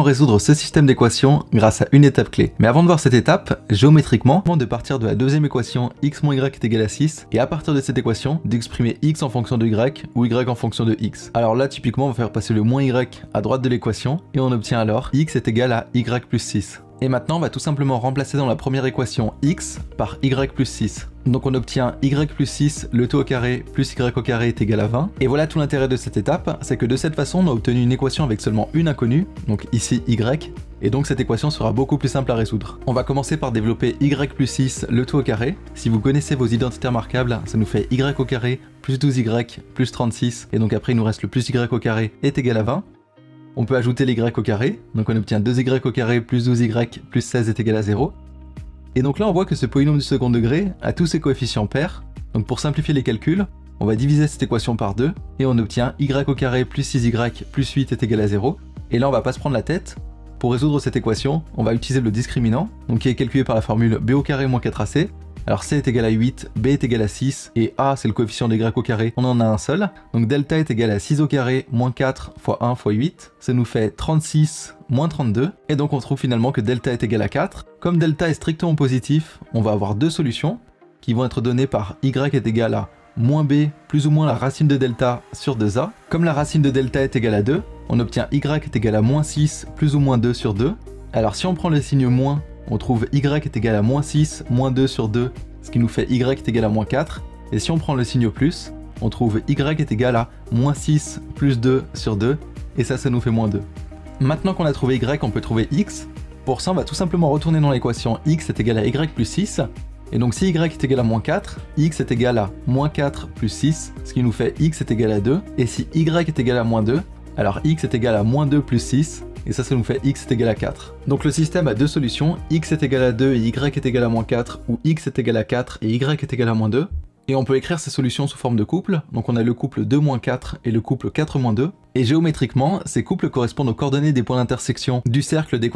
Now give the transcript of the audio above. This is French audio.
résoudre ce système d'équations grâce à une étape clé. Mais avant de voir cette étape, géométriquement, de partir de la deuxième équation x moins y est égal à 6, et à partir de cette équation, d'exprimer x en fonction de y ou y en fonction de x. Alors là, typiquement, on va faire passer le moins y à droite de l'équation, et on obtient alors x est égal à y plus 6. Et maintenant, on va tout simplement remplacer dans la première équation x par y plus 6. Donc on obtient y plus 6, le tout au carré, plus y au carré est égal à 20. Et voilà tout l'intérêt de cette étape, c'est que de cette façon, on a obtenu une équation avec seulement une inconnue, donc ici y, et donc cette équation sera beaucoup plus simple à résoudre. On va commencer par développer y plus 6, le tout au carré. Si vous connaissez vos identités remarquables, ça nous fait y au carré plus 12y plus 36, et donc après il nous reste le plus y au carré est égal à 20. On peut ajouter les y au carré, donc on obtient 2y au carré plus 12y plus 16 est égal à 0. Et donc là on voit que ce polynôme du second degré a tous ses coefficients pairs, donc pour simplifier les calculs, on va diviser cette équation par 2, et on obtient y au carré plus 6y plus 8 est égal à 0. Et là on va pas se prendre la tête, pour résoudre cette équation, on va utiliser le discriminant, donc qui est calculé par la formule b au carré moins 4ac. Alors c est égal à 8, b est égal à 6, et a c'est le coefficient des y au carré, on en a un seul. Donc delta est égal à 6 au carré moins 4 fois 1 fois 8, ça nous fait 36 moins 32, et donc on trouve finalement que delta est égal à 4. Comme delta est strictement positif, on va avoir deux solutions, qui vont être données par y est égal à moins b plus ou moins la racine de delta sur 2a. Comme la racine de delta est égale à 2, on obtient y est égal à moins 6 plus ou moins 2 sur 2. Alors si on prend le signe moins, on trouve y est égal à moins 6, moins 2 sur 2, ce qui nous fait y est égal à moins 4. Et si on prend le signe plus, on trouve y est égal à moins 6 plus 2 sur 2, et ça nous fait moins 2. Maintenant qu'on a trouvé y, on peut trouver x. Pour ça, on va tout simplement retourner dans l'équation x est égal à y plus 6. Et donc si y est égal à moins 4, x est égal à moins 4 plus 6, ce qui nous fait x est égal à 2. Et si y est égal à moins 2, alors x est égal à moins 2 plus 6, et ça nous fait x est égal à 4. Donc le système a deux solutions, x est égal à 2 et y est égal à moins 4, ou x est égal à 4 et y est égal à moins 2. Et on peut écrire ces solutions sous forme de couple, donc on a le couple 2-4 et le couple 4-2. Et géométriquement, ces couples correspondent aux coordonnées des points d'intersection du cercle d'équation.